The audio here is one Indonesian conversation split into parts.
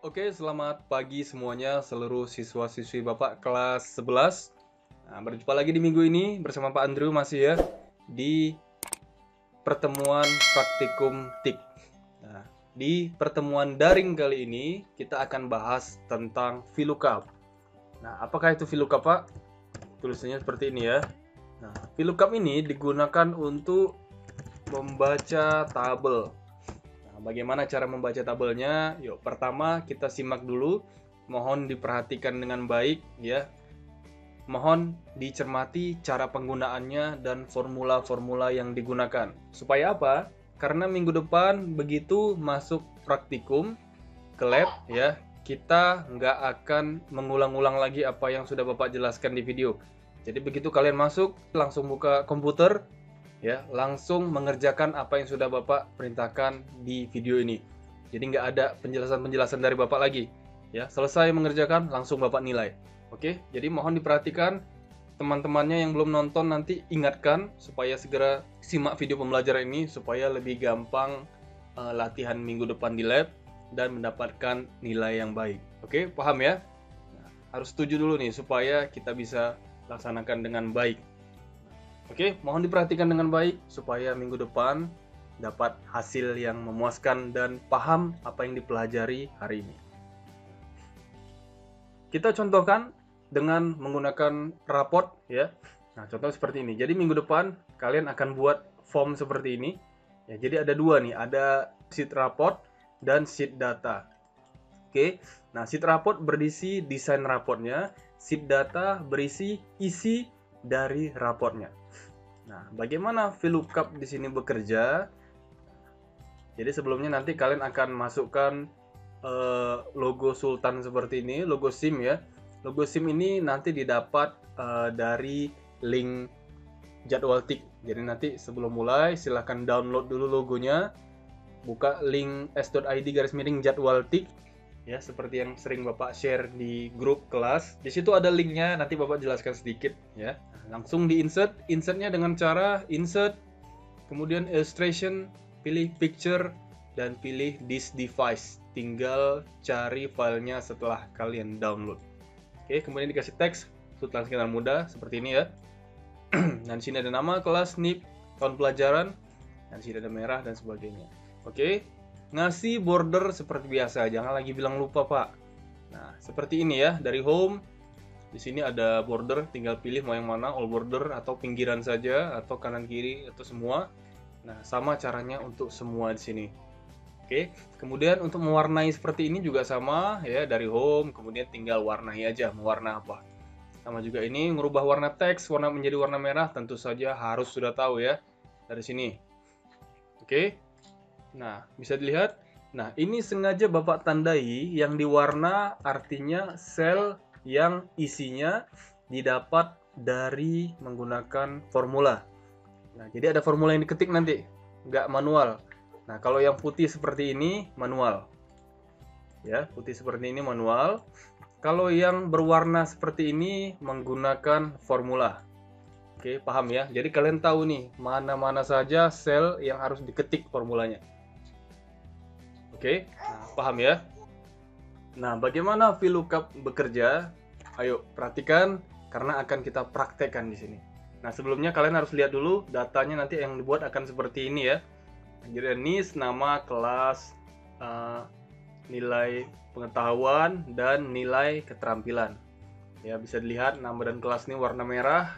Oke, selamat pagi semuanya seluruh siswa-siswi Bapak kelas 11. Nah, berjumpa lagi di minggu ini bersama Pak Andrew masih ya di pertemuan praktikum TIK. Nah, di pertemuan daring kali ini kita akan bahas tentang VLOOKUP. Nah, apakah itu VLOOKUP, Pak? Tulisannya seperti ini ya. Nah, VLOOKUP ini digunakan untuk membaca tabel. Bagaimana cara membaca tabelnya? Yuk, pertama kita simak dulu. Mohon diperhatikan dengan baik ya. Mohon dicermati cara penggunaannya dan formula-formula yang digunakan. Supaya apa? Karena minggu depan begitu masuk praktikum ke lab ya, kita nggak akan mengulang-ulang lagi apa yang sudah Bapak jelaskan di video. Jadi begitu kalian masuk, langsung buka komputer, ya langsung mengerjakan apa yang sudah Bapak perintahkan di video ini. Jadi nggak ada penjelasan-penjelasan dari Bapak lagi. Ya, selesai mengerjakan langsung Bapak nilai. Oke, jadi mohon diperhatikan teman-temannya yang belum nonton nanti ingatkan supaya segera simak video pembelajaran ini supaya lebih gampang latihan minggu depan di lab dan mendapatkan nilai yang baik. Oke, paham ya? Nah, harus setuju dulu nih supaya kita bisa laksanakan dengan baik. Oke, mohon diperhatikan dengan baik supaya minggu depan dapat hasil yang memuaskan dan paham apa yang dipelajari hari ini. Kita contohkan dengan menggunakan raport ya. Nah, contoh seperti ini. Jadi minggu depan kalian akan buat form seperti ini. Ya, jadi ada dua nih, ada sheet raport dan sheet data. Oke. Nah, sheet raport berisi desain raportnya, sheet data berisi isi dari raportnya. Nah, bagaimana VLOOKUP di sini bekerja? Jadi sebelumnya nanti kalian akan masukkan logo Sultan seperti ini, logo SIM ya. Logo SIM ini nanti didapat dari link jadwal TIK. Jadi nanti sebelum mulai silahkan download dulu logonya, buka link s.id/jadwal TIK ya, seperti yang sering Bapak share di grup kelas. Di situ ada linknya, nanti Bapak jelaskan sedikit ya. Langsung di insert, insertnya dengan cara insert, kemudian illustration, pilih picture, dan pilih this device. Tinggal cari filenya setelah kalian download. Oke, kemudian dikasih teks, Sultan Iskandar Muda, seperti ini ya. Dan di sini ada nama kelas, NIP, tahun pelajaran, dan di sini ada merah dan sebagainya. Oke, ngasih border seperti biasa, jangan lagi bilang lupa Pak. Nah, seperti ini ya, dari home, di sini ada border, tinggal pilih mau yang mana, all border atau pinggiran saja, atau kanan kiri, atau semua. Nah, sama caranya untuk semua di sini. Oke, kemudian untuk mewarnai seperti ini juga sama ya, dari home, kemudian tinggal warnai aja, mau warna apa. Sama juga ini, merubah warna teks, warna menjadi warna merah, tentu saja harus sudah tahu ya, dari sini. Oke, nah bisa dilihat, nah ini sengaja Bapak tandai yang diwarna artinya sel yang isinya didapat dari menggunakan formula. Nah, jadi ada formula yang diketik nanti, nggak manual. Nah, kalau yang putih seperti ini manual. Ya, putih seperti ini manual. Kalau yang berwarna seperti ini menggunakan formula. Oke, paham ya? Jadi kalian tahu nih, mana-mana saja sel yang harus diketik formulanya. Oke, nah, paham ya? Nah, bagaimana VLOOKUP bekerja? Ayo, perhatikan karena akan kita praktekkan di sini. Nah, sebelumnya kalian harus lihat dulu datanya nanti yang dibuat akan seperti ini ya. Jadi NIS, nama, kelas, nilai pengetahuan, dan nilai keterampilan. Ya, bisa dilihat nama dan kelas ini warna merah.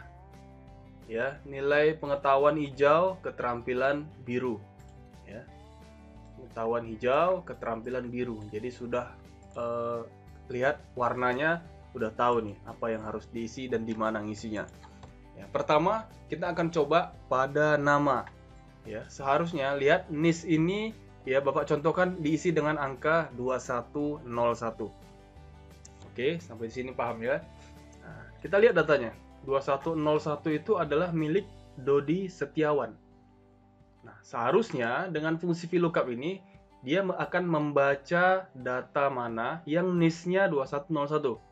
Ya, nilai pengetahuan hijau, keterampilan biru. Ya, pengetahuan hijau, keterampilan biru. Jadi sudah lihat warnanya, sudah tahu nih apa yang harus diisi dan di mana ngisinya. Ya, pertama kita akan coba pada nama. Ya, seharusnya lihat NIS ini ya Bapak contohkan diisi dengan angka 2101. Oke, sampai di sini paham ya? Nah, kita lihat datanya. 2101 itu adalah milik Dodi Setiawan. Nah, seharusnya dengan fungsi VLOOKUP ini dia akan membaca data mana yang NIS-nya 2101.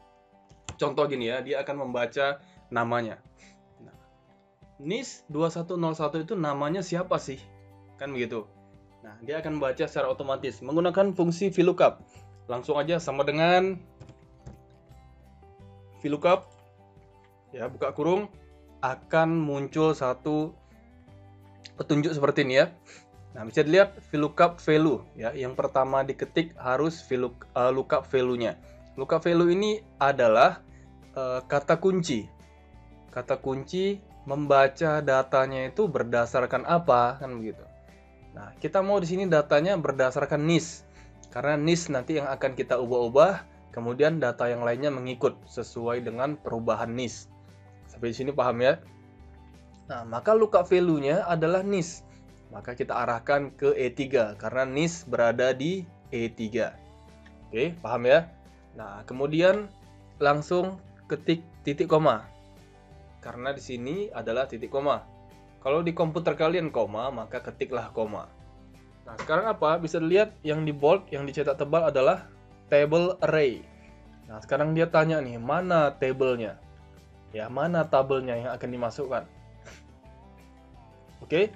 Contoh gini ya, dia akan membaca namanya. NIS 2101 itu namanya siapa sih? Kan begitu. Nah, dia akan baca secara otomatis menggunakan fungsi VLOOKUP. langsung aja sama dengan VLOOKUP, ya, buka kurung, akan muncul satu petunjuk seperti ini ya. Nah, bisa dilihat VLOOKUP value ya. Yang pertama diketik harus lookup value-nya. Lookup value ini adalah kata kunci. Kata kunci membaca datanya itu berdasarkan apa, kan begitu. Nah, kita mau di sini datanya berdasarkan NIS. Karena NIS nanti yang akan kita ubah-ubah, kemudian data yang lainnya mengikut sesuai dengan perubahan NIS. Sampai di sini paham ya? Nah, maka lookup value-nya adalah NIS. Maka kita arahkan ke E3 karena NIS berada di E3. Oke, paham ya? Nah, kemudian langsung ketik titik koma. Karena di sini adalah titik koma. Kalau di komputer kalian koma, maka ketiklah koma. Nah, sekarang apa? Bisa dilihat yang di bold, yang dicetak tebal adalah table array. Nah, sekarang dia tanya nih, mana tabelnya? Ya, mana tabelnya yang akan dimasukkan? Oke?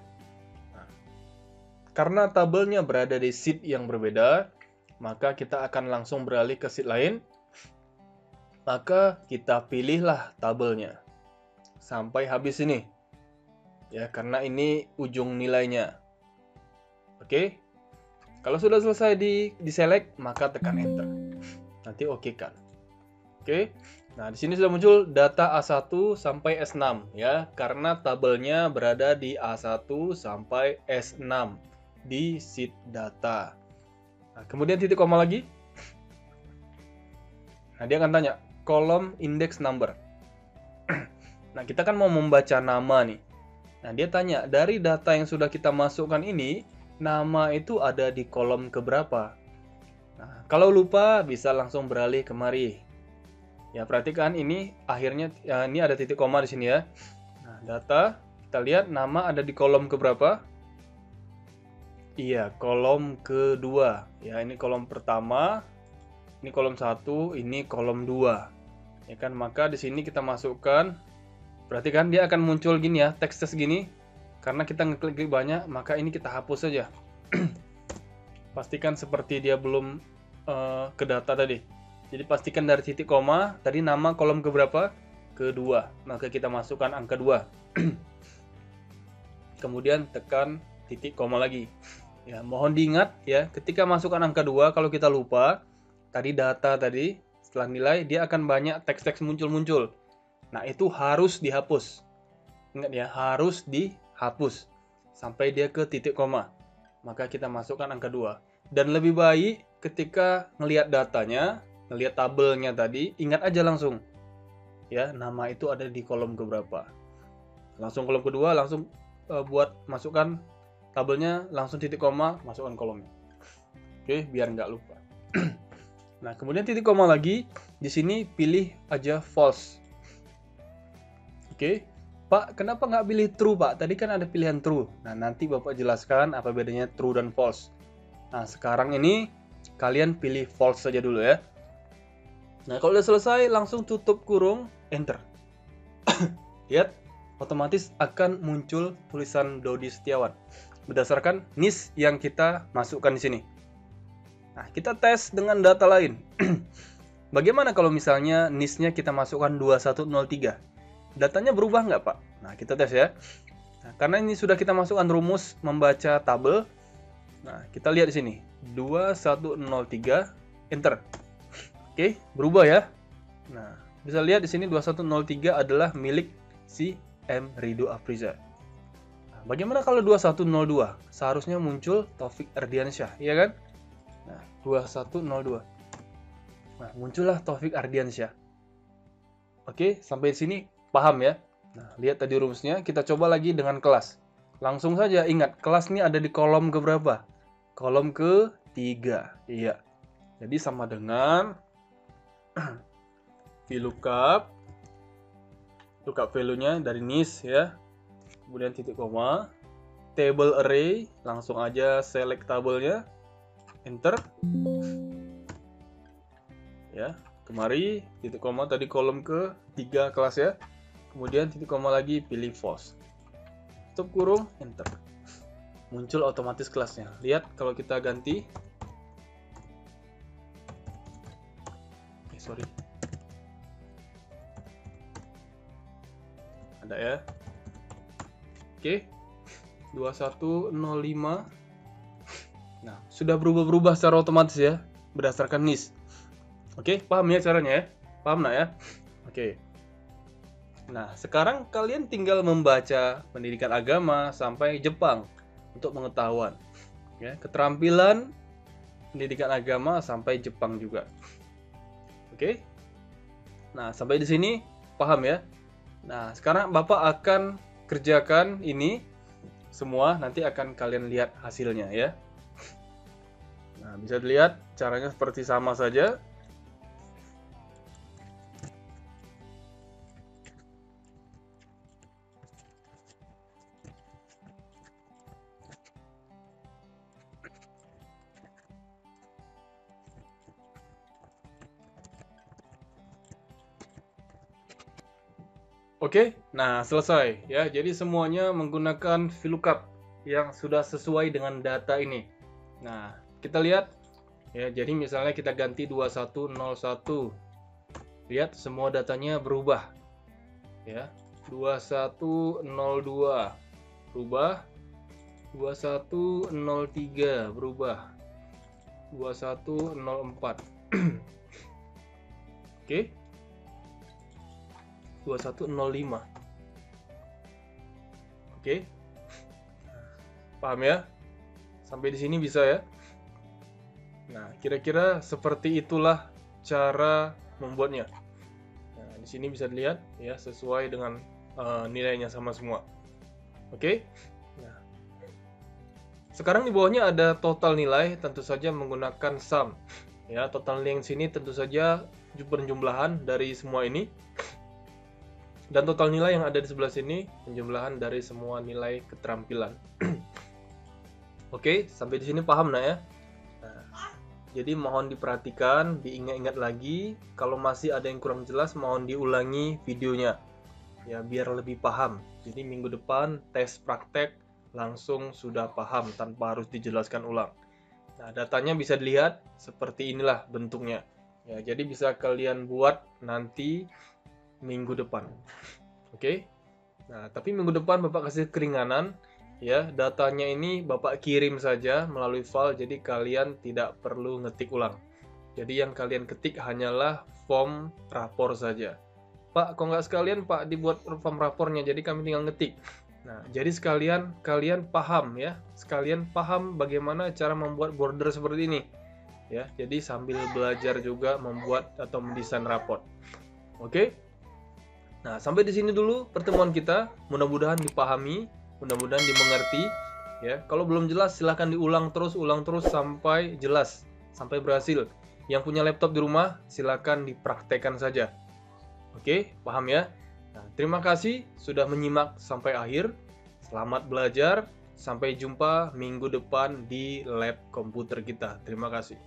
Karena tabelnya berada di sheet yang berbeda, maka kita akan langsung beralih ke sheet lain. Maka kita pilihlah tabelnya sampai habis ini. Ya, karena ini ujung nilainya. Oke. Kalau sudah selesai di select, maka tekan enter. Nanti oke kan. Oke. Nah, di sini sudah muncul data A1 sampai S6 ya, karena tabelnya berada di A1 sampai S6. Di sheet data. Nah, kemudian titik koma lagi. Nah, dia akan tanya kolom index number. Nah, kita kan mau membaca nama nih. Nah, dia tanya dari data yang sudah kita masukkan ini, nama itu ada di kolom keberapa? Nah, kalau lupa bisa langsung beralih kemari. Ya, perhatikan ini akhirnya ya, ini ada titik koma di sini ya. Nah, data kita lihat nama ada di kolom keberapa? Iya, kolom kedua. Ya, ini kolom pertama, ini kolom 1, ini kolom 2. Ya kan, maka di sini kita masukkan. Perhatikan dia akan muncul gini ya, teks gini. Karena kita ngeklik banyak, maka ini kita hapus saja. Pastikan seperti dia belum ke data tadi. Jadi pastikan dari titik koma, tadi nama kolom keberapa? Kedua. Maka kita masukkan angka 2. Kemudian tekan titik koma lagi. Ya, mohon diingat ya, ketika masukkan angka 2, kalau kita lupa, tadi data tadi, setelah nilai, dia akan banyak teks-teks muncul-muncul. Nah, itu harus dihapus. Ingat ya, harus dihapus. Sampai dia ke titik koma. Maka kita masukkan angka 2. Dan lebih baik ketika ngelihat datanya, ngelihat tabelnya tadi, ingat aja langsung. Ya, nama itu ada di kolom keberapa. Langsung kolom kedua, langsung buat masukkan tabelnya, langsung titik koma, masukkan kolomnya. Oke, biar nggak lupa. Nah, kemudian titik koma lagi, di sini pilih aja false. Oke, Pak, kenapa nggak pilih true, Pak? Tadi kan ada pilihan true. Nah, nanti Bapak jelaskan apa bedanya true dan false. Nah, sekarang ini kalian pilih false saja dulu ya. Nah, kalau udah selesai, langsung tutup kurung, enter. Lihat, otomatis akan muncul tulisan Dodi Setiawan berdasarkan NIS yang kita masukkan di sini. Nah, kita tes dengan data lain. Bagaimana kalau misalnya NIS-nya kita masukkan 2103? Datanya berubah nggak, Pak? Nah, kita tes ya. Nah, karena ini sudah kita masukkan rumus membaca tabel. Nah, kita lihat di sini. 2103, enter. Oke, berubah ya. Nah, bisa lihat di sini 2103 adalah milik si M. Rido Afriza. Nah, bagaimana kalau 2102? Seharusnya muncul Taufik Ardiansyah, iya kan? Nah, 2102. Nah, muncullah Taufik Ardiansyah. Oke, sampai sini paham ya? Nah, lihat tadi rumusnya, kita coba lagi dengan kelas. Langsung saja ingat, kelas ini ada di kolom keberapa? Kolom ke-3. Iya. Jadi sama dengan VLOOKUP, lookup value-nya dari NIS ya. Kemudian titik koma, table array, langsung aja select tabelnya, enter. Ya, kemari titik koma tadi kolom ke-3 kelas ya. Kemudian titik koma lagi, pilih false. Tutup kurung, enter. Muncul otomatis kelasnya. Lihat kalau kita ganti. sorry. Ada ya. Oke. 2105. Nah, sudah berubah-berubah secara otomatis ya, berdasarkan NIS. Oke, paham ya caranya ya? Paham nggak ya? Oke. Nah, sekarang kalian tinggal membaca pendidikan agama sampai Jepang untuk pengetahuan. Ya, keterampilan pendidikan agama sampai Jepang juga. Oke. Nah, sampai di sini paham ya? Nah, sekarang Bapak akan kerjakan ini semua, nanti akan kalian lihat hasilnya ya. Nah, bisa dilihat caranya seperti sama saja. Oke, nah selesai ya. Jadi semuanya menggunakan VLOOKUP yang sudah sesuai dengan data ini. Nah, kita lihat ya. Jadi misalnya kita ganti 2101. Lihat semua datanya berubah. Ya. 2102 berubah. 2103 berubah. 2104. Oke. 2105. Oke. Paham ya? Sampai di sini bisa ya? Nah, kira-kira seperti itulah cara membuatnya. Nah, di sini bisa dilihat ya, sesuai dengan nilainya sama semua. Oke? Nah, sekarang di bawahnya ada total nilai, tentu saja menggunakan sum. Ya, total nilai yang sini tentu saja penjumlahan dari semua ini. Dan total nilai yang ada di sebelah sini penjumlahan dari semua nilai keterampilan. Oke, sampai di sini paham nah ya? Nah, jadi mohon diperhatikan, diingat-ingat lagi. Kalau masih ada yang kurang jelas, mohon diulangi videonya. Ya, biar lebih paham. Jadi minggu depan tes praktek langsung sudah paham tanpa harus dijelaskan ulang. Nah, datanya bisa dilihat seperti inilah bentuknya. Ya, jadi bisa kalian buat nanti minggu depan. Oke. Nah, tapi minggu depan Bapak kasih keringanan ya, datanya ini Bapak kirim saja melalui file, jadi kalian tidak perlu ngetik ulang. Jadi yang kalian ketik hanyalah form rapor saja. Pak, kok nggak sekalian Pak dibuat form rapornya, jadi kami tinggal ngetik. Nah, jadi sekalian kalian paham ya, sekalian paham bagaimana cara membuat border seperti ini. Ya, jadi sambil belajar juga membuat atau mendesain rapor. Oke? Nah, sampai di sini dulu pertemuan kita. Mudah-mudahan dipahami, mudah-mudahan dimengerti. Ya, kalau belum jelas silahkan ulang terus sampai jelas, sampai berhasil. Yang punya laptop di rumah silahkan dipraktekkan saja. Oke, paham ya? Nah, terima kasih sudah menyimak sampai akhir. Selamat belajar. Sampai jumpa minggu depan di lab komputer kita. Terima kasih.